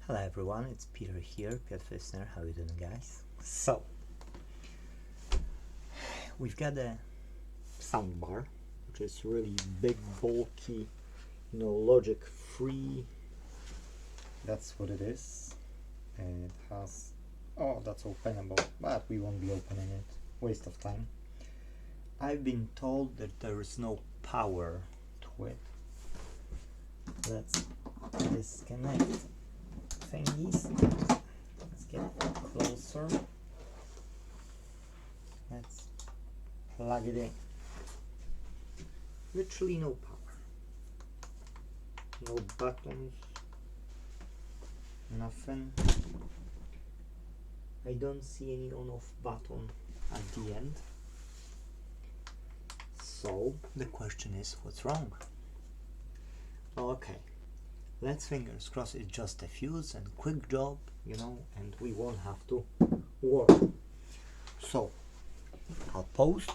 Hello everyone, it's Peter here, Piotr Fissner. How you doing, guys? So, we've got a soundbar, which is really big, bulky, Logic3. That's what it is. And it has, oh, that's openable, but we won't be opening it. Waste of time. I've been told that there is no power to it. Let's disconnect thingies. Let's get closer. Let's plug it in. Literally no power. No buttons. Nothing. I don't see any on-off button at the end. So the question is, what's wrong? Well, okay. Let's fingers crossed it's just a fuse and quick job, and we won't have to worry. So I'll pause,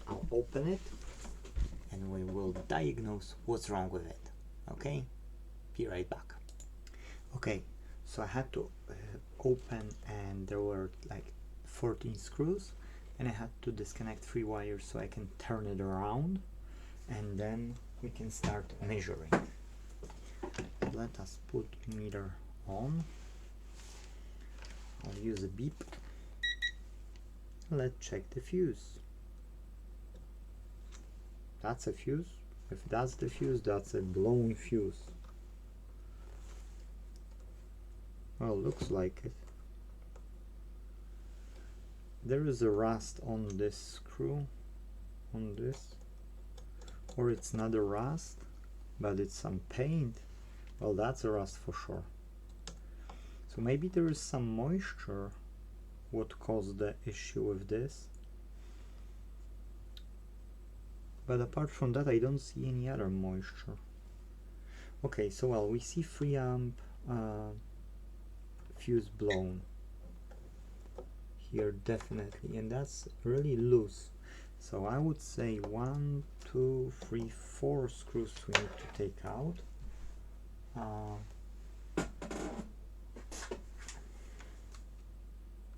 I'll open it, and we will diagnose what's wrong with it. Okay? Be right back. Okay, so I had to open, and there were like 14 screws, and I had to disconnect 3 wires so I can turn it around, and then we can start measuring. Let us put meter on. I'll use a beep. Let's check the fuse. That's a fuse. If that's the fuse, that's a blown fuse. Well, looks like it. There is a rust on this screw, on this, or it's not a rust, but it's some paint. Well, that's a rust for sure. So maybe there is some moisture what caused the issue with this. But apart from that, I don't see any other moisture. Okay, so well, we see 3 amp fuse blown here definitely, and that's really loose. So I would say 1, 2, 3, 4 screws we need to take out.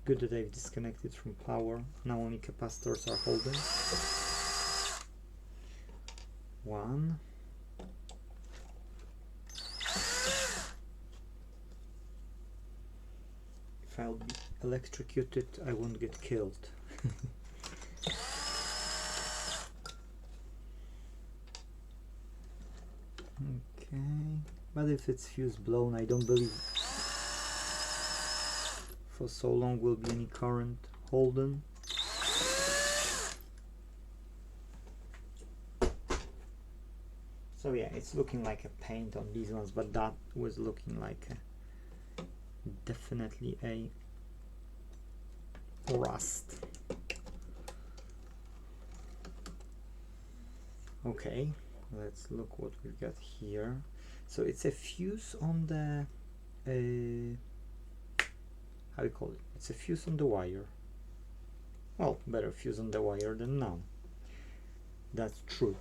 Good that I've disconnected from power. Now only capacitors are holding. 1. If I'll be electrocuted, I won't get killed. Okay, but if it's fuse blown, I don't believe for so long will be any current holding. So yeah, it's looking like a paint on these ones, but that was looking like definitely a rust. Okay, let's look what we've got here. So it's a fuse on the how do you call it? It's a fuse on the wire. Well, better fuse on the wire than none. That's true.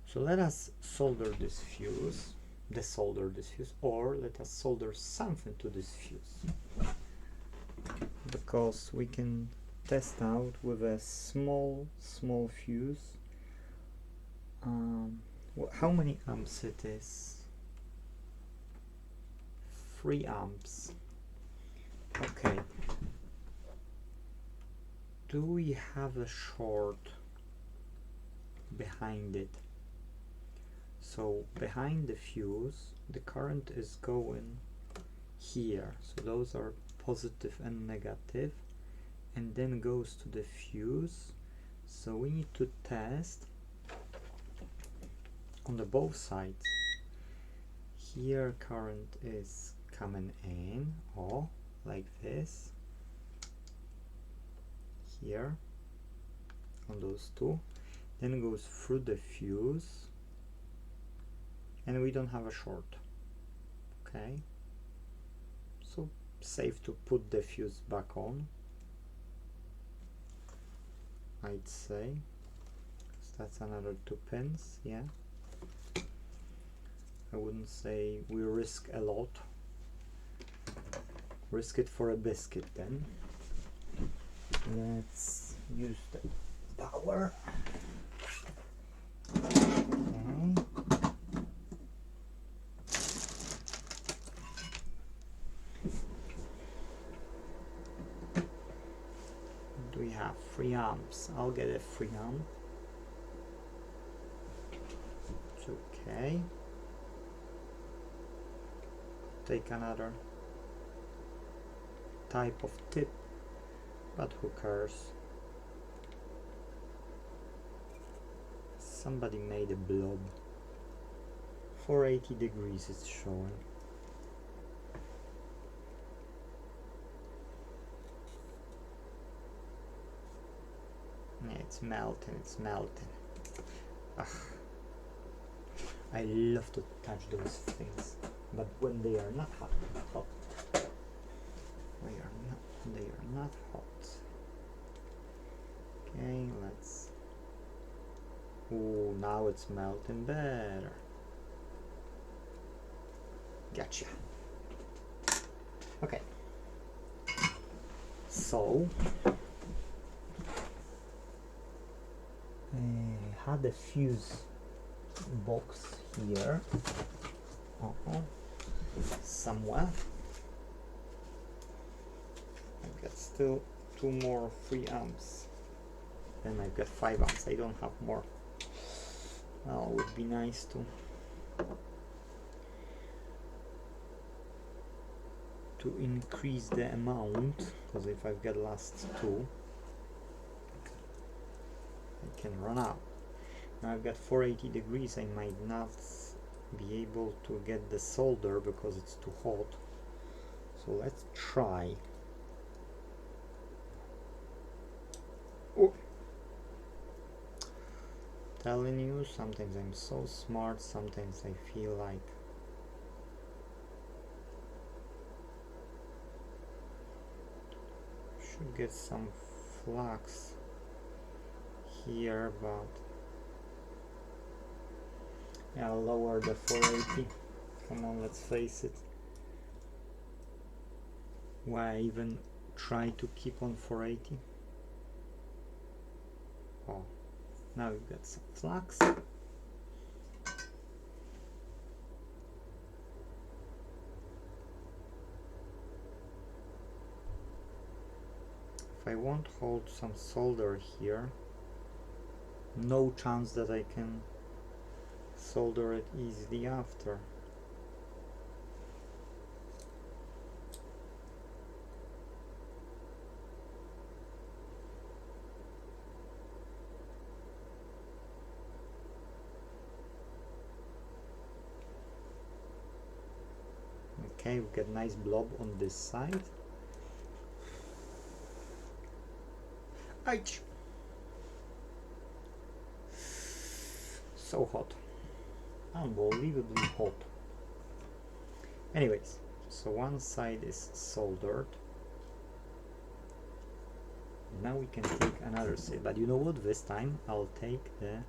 So let us solder this fuse, desolder this fuse, or let us solder something to this fuse, because we can test out with a small fuse. How many amps it is? 3 amps. Okay. Do we have a short behind it? So behind the fuse, the current is going here. So those are positive and negative, and then goes to the fuse. So we need to test on the both sides. Here current is coming in, or like this. Here on those two, then goes through the fuse, and we don't have a short. Okay, so safe to put the fuse back on, I'd say. So that's another 2 pins. Yeah, I wouldn't say we risk a lot. risk it for a biscuit then. Let's use the power. Okay. And we have 3 amps. I'll get a 3 amp. It's okay. Take another type of tip, but who cares? Somebody made a blob. 480 degrees it's showing. Yeah, it's melting, it's melting. Ugh. I love to touch those things, but when they are not hot, they are not hot. Okay, let's. Oh, now it's melting better. Gotcha. Okay. So I had a fuse box here somewhere. I've got still 2 more 3 amps. Then I've got 5 amps. I don't have more. Well, it would be nice to increase the amount, because if I've got last 2, I can run out. Now I've got 480 degrees. I might not be able to get the solder because it's too hot. So let's try. Oh. Telling you, sometimes I'm so smart, sometimes I feel like should get some flux here, but yeah, I'll lower the 480. Come on, let's face it. Why even try to keep on 480? Oh, now we've got some flux. If I won't hold some solder here, no chance that I can solder it easily after. Okay, we get nice blob on this side. Ouch! So hot. Unbelievably hot. Anyways, so one side is soldered. Now we can take another side, but you know what? This time I'll take the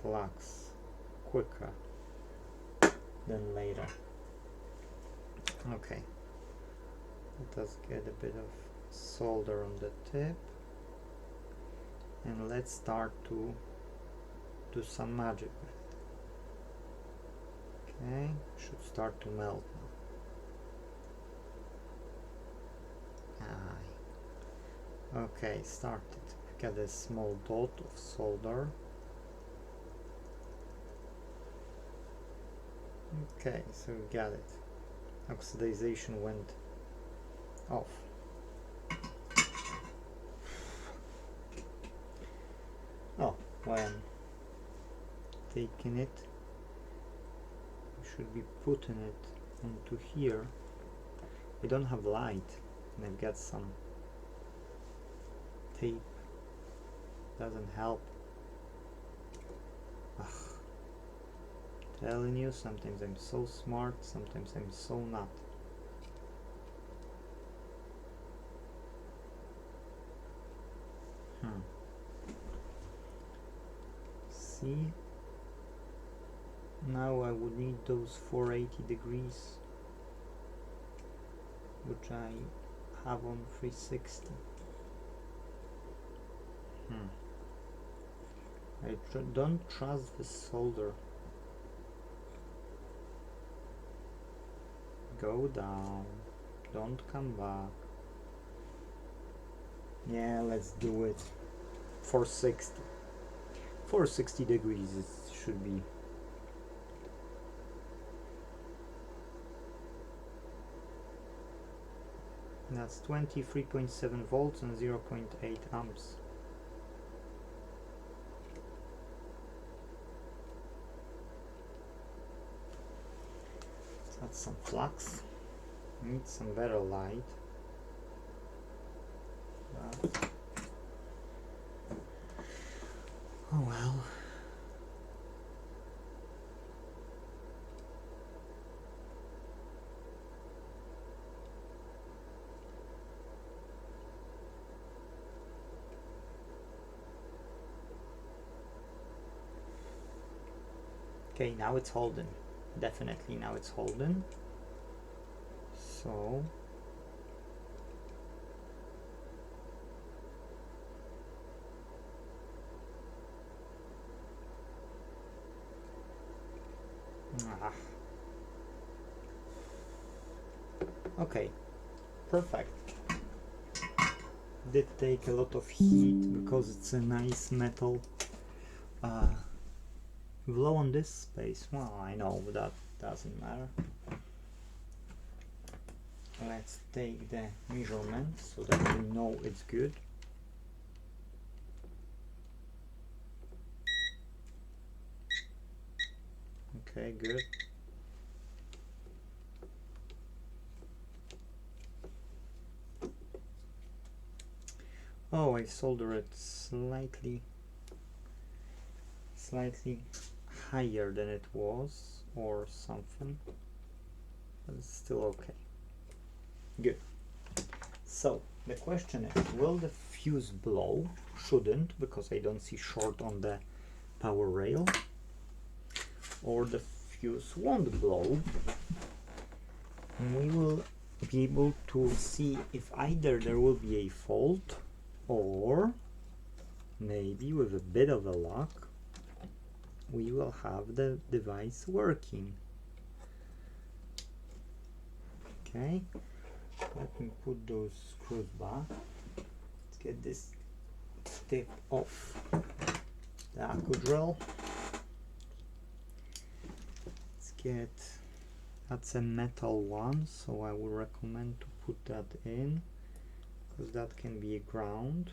flux quicker than later. Okay, let us get a bit of solder on the tip, and let's start to do some magic. Okay, should start to melt now. Aye. Okay, started. Got a small dot of solder. Okay, so we got it. Oxidization went off. Oh, when I'm taking it, I should be putting it onto here. I don't have light, and I've got some tape. Doesn't help. Ugh. Telling you, sometimes I'm so smart, sometimes I'm so not. See? Now I would need those 480 degrees. which I have on 360. I don't trust this solder. Go down, don't come back. Yeah, let's do it. 460. 460 degrees it should be. That's 23.7 volts and 0.8 amps. Let's add some flux. Need some better light. But oh well. Okay, now it's holding. Definitely now it's holding. So okay, perfect. Did take a lot of heat because it's a nice metal. Glow on this space. Well, I know that doesn't matter. Let's take the measurement so that we know it's good. Okay, good. Oh, I soldered it slightly higher than it was or something, but it's still okay. Good. So the question is, will the fuse blow? Shouldn't, because I don't see short on the power rail. Or the fuse won't blow. And we will be able to see if either there will be a fault, or maybe with a bit of a luck we will have the device working. Okay, let me put those screws back. Let's get this tip off the accu drill. Let's get, that's a metal one, so I would recommend to put that in, because that can be a ground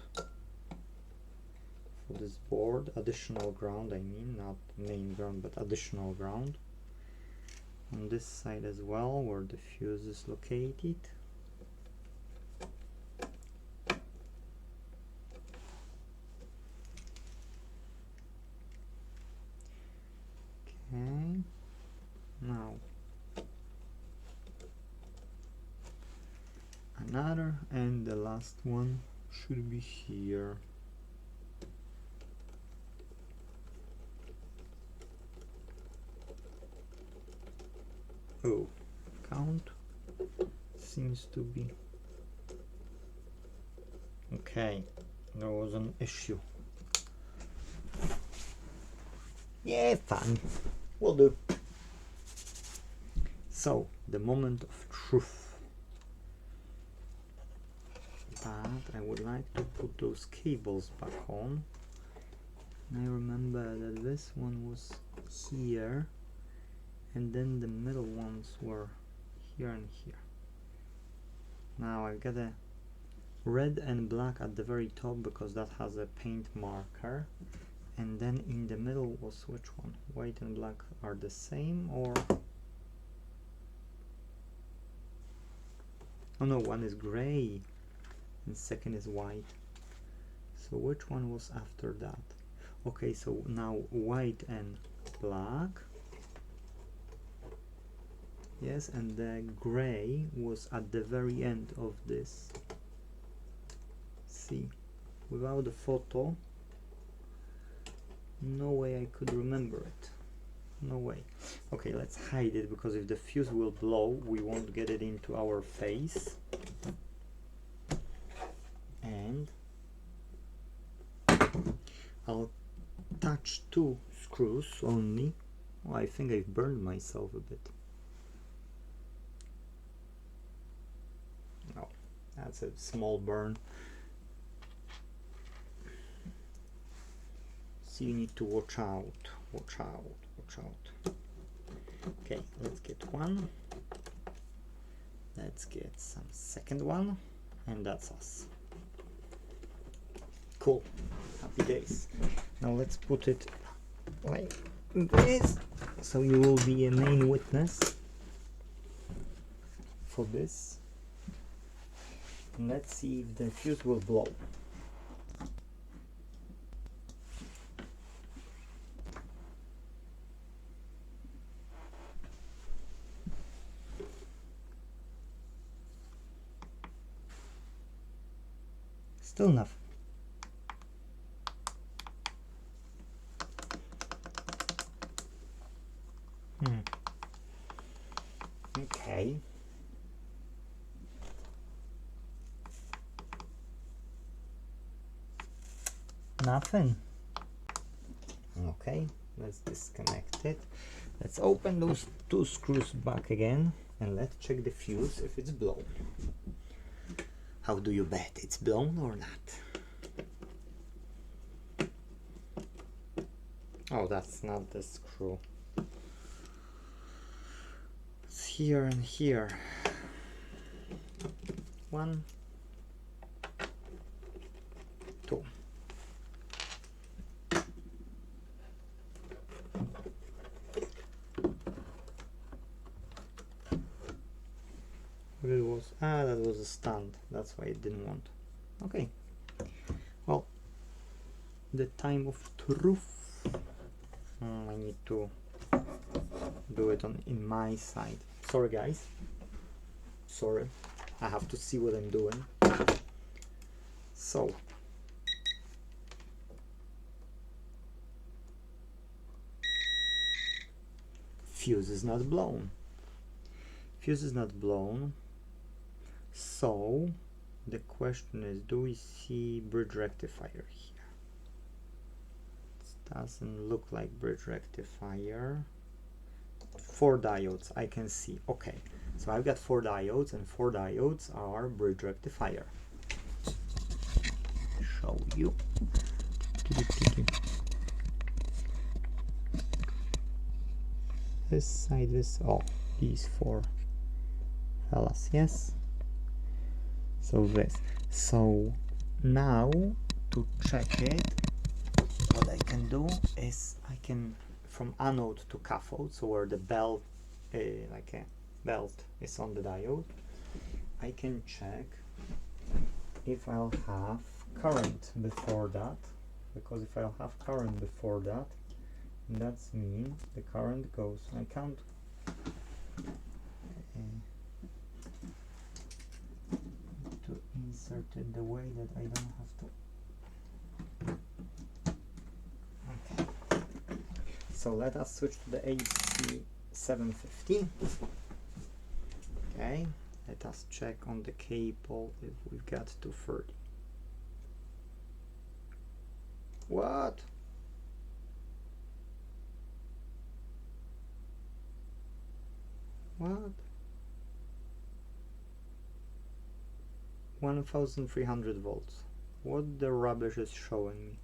for this board. Additional ground, I mean, not main ground, but additional ground. On this side as well, where the fuse is located. Okay, now another, and the last one should be here. Oh, count seems to be okay. There was an issue. Yeah, fine, will do. So the moment of truth. But I would like to put those cables back on. And I remember that this one was here, and then the middle ones were here and here. Now I've got a red and black at the very top because that has a paint marker, and then in the middle was which one? White and black are the same, or oh no, one is gray and second is white. So which one was after that? Okay, so now white and black. Yes, and the gray was at the very end of this. See, without the photo, no way I could remember it. No way. Okay, let's hide it, because if the fuse will blow, we won't get it into our face. And I'll touch 2 screws only. Oh, I think I've burned myself a bit. No, that's a small burn. So you need to watch out, watch out, watch out. Okay, let's get one. Let's get some second one, and that's us. Cool, happy days. Now let's put it like this, so you will be a main witness for this. And let's see if the fuse will blow. Still nothing. Okay. Nothing. Okay, let's disconnect it. Let's open those 2 screws back again, and let's check the fuse if it's blown. How do you bet it's blown or not? Oh, that's not the screw. It's here and here. 1, 2. It was, that was a stand, that's why it didn't want. Okay, well, the time of truth. I need to do it in my side. Sorry guys, sorry, I have to see what I'm doing. So fuse is not blown. Fuse is not blown. So the question is, do we see bridge rectifier here? It doesn't look like bridge rectifier. 4 diodes I can see. Okay, so I've got 4 diodes, and 4 diodes are bridge rectifier. Show you. This side, this, oh, these 4 fellas, yes. So this. So now to check it, what I can do is I can, from anode to cathode, so where the belt, like a belt is on the diode, I can check if I'll have current before that, because if I'll have current before that, that's mean the current goes, I can't to insert it the way that I don't have to. Okay, so let us switch to the AC 750. Okay, let us check on the cable if we've got 230. What? What? 1300 volts. What the rubbish is showing me?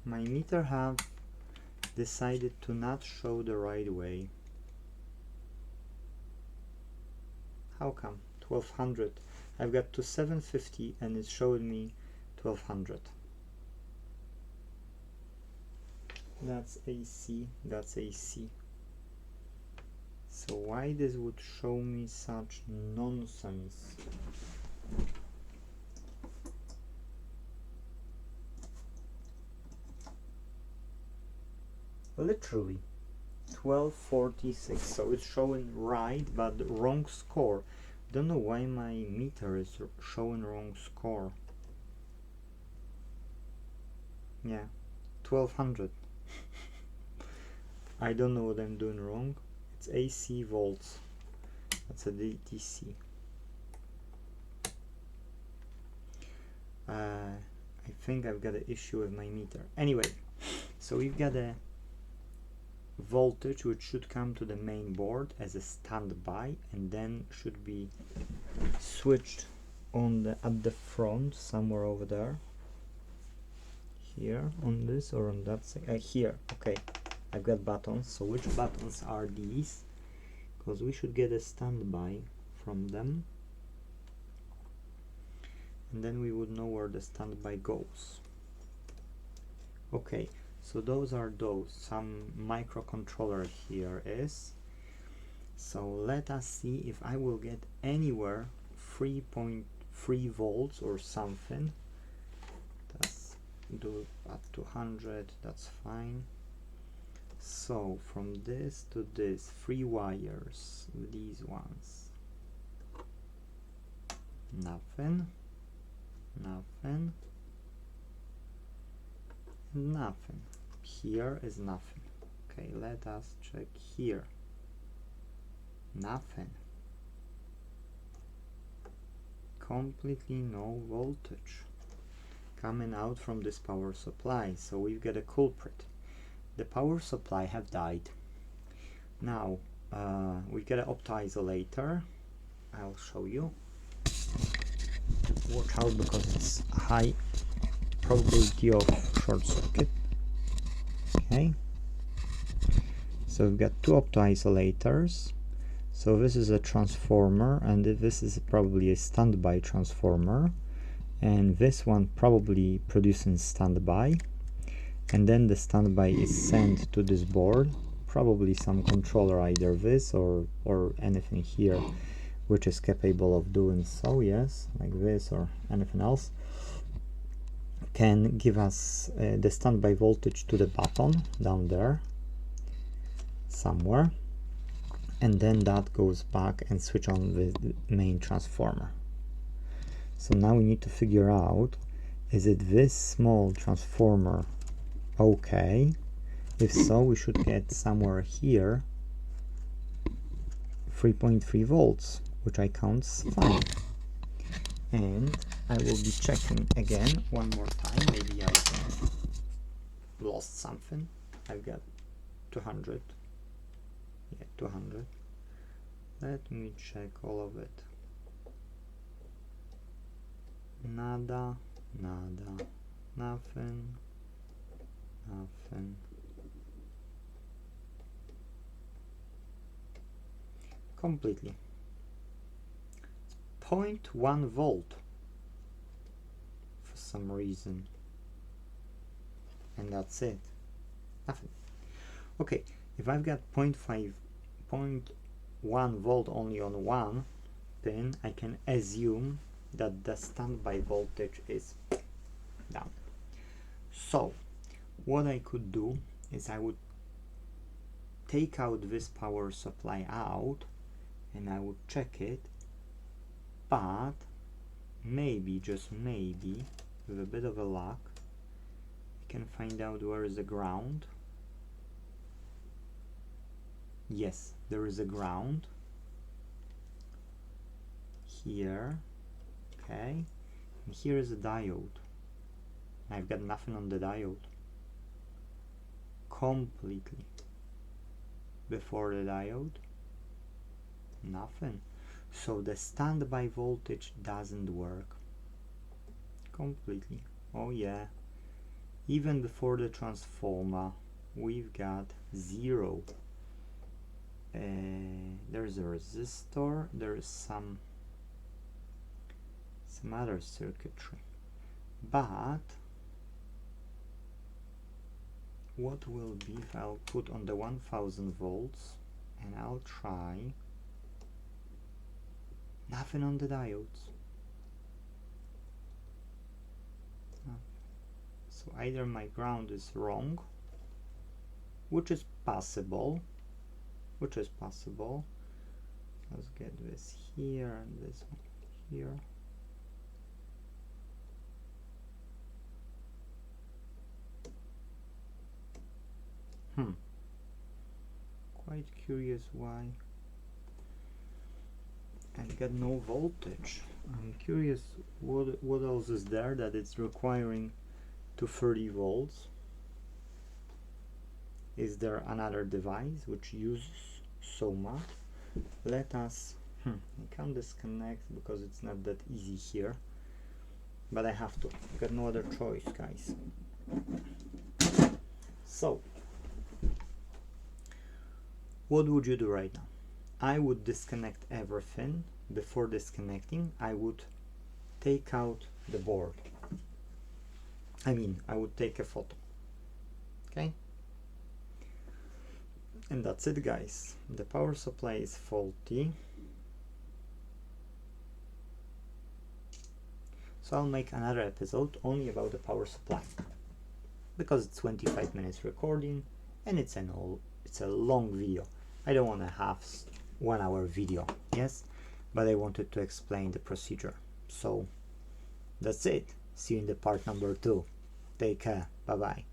My meter have decided to not show the right way. How come? 1200. I've got to 750 and it's showing me 1200. That's AC, that's AC. So why this would show me such nonsense? Literally 1246, so it's showing right but wrong score. Don't know why my meter is showing wrong score. Yeah, 1200. I don't know what I'm doing wrong. It's AC volts. That's a DC. I think I've got an issue with my meter. Anyway, so we've got a voltage which should come to the main board as a standby, and then should be switched on the at the front somewhere over there. Here on this or on that side. Here. Okay, I've got buttons. So which buttons are these? Because we should get a standby from them, and then we would know where the standby goes. Okay, so those are those. Some microcontroller here is. So let us see if I will get anywhere 3.3 volts or something. That's do up to 100, that's fine. So from this to this, 3 wires, these ones, nothing, nothing, nothing. Here is nothing. Okay, let us check here. Nothing. Completely no voltage coming out from this power supply. So we've got a culprit. The power supply have died. Now we get an opto-isolator. I'll show you. Watch out because it's a high probability of short circuit. Okay. So we've got 2 opto-isolators. So this is a transformer, and this is probably a standby transformer, and this one probably producing standby, and then the standby is sent to this board, probably some controller, either this or anything here which is capable of doing so, yes, like this or anything else, can give us the standby voltage to the button down there somewhere, and then that goes back and switch on the main transformer. So now we need to figure out, is it this small transformer okay? If so, we should get somewhere here 3.3 volts, which I count fine. And I will be checking again one more time. Maybe I lost something. I've got 200. Yeah, 200. Let me check all of it. Nada, nada, nothing, nothing. Completely. 0.1 volt for some reason. And that's it. Nothing. Okay, if I've got 0.1 volt only on one pin, I can assume that the standby voltage is down. So what I could do is I would take out this power supply out and I would check it, but maybe, just maybe, with a bit of a luck, I can find out where is the ground. Yes, there is a ground here. Okay, and here is a diode. I've got nothing on the diode. Completely. Before the diode, nothing. So the standby voltage doesn't work. Completely. Oh yeah. Even before the transformer, we've got 0. There's a resistor, there is some other circuitry, but what will be if I'll put on the 1000 volts and I'll try, nothing on the diodes. So either my ground is wrong, which is possible, let's get this here and this one here. Quite curious why I got no voltage. I'm curious what else is there that it's requiring to 30 volts. Is there another device which uses so much? Let us I can't disconnect because it's not that easy here, but I have to. I've got no other choice, guys. So what would you do right now? I would disconnect everything. Before disconnecting, I would take out the board. I would take a photo. Okay? And that's it, guys. The power supply is faulty. So I'll make another episode only about the power supply, because it's 25 minutes recording and it's a long video. I don't want to have 1 hour video, yes, but I wanted to explain the procedure. So that's it. See you in the part number 2. Take care. Bye bye.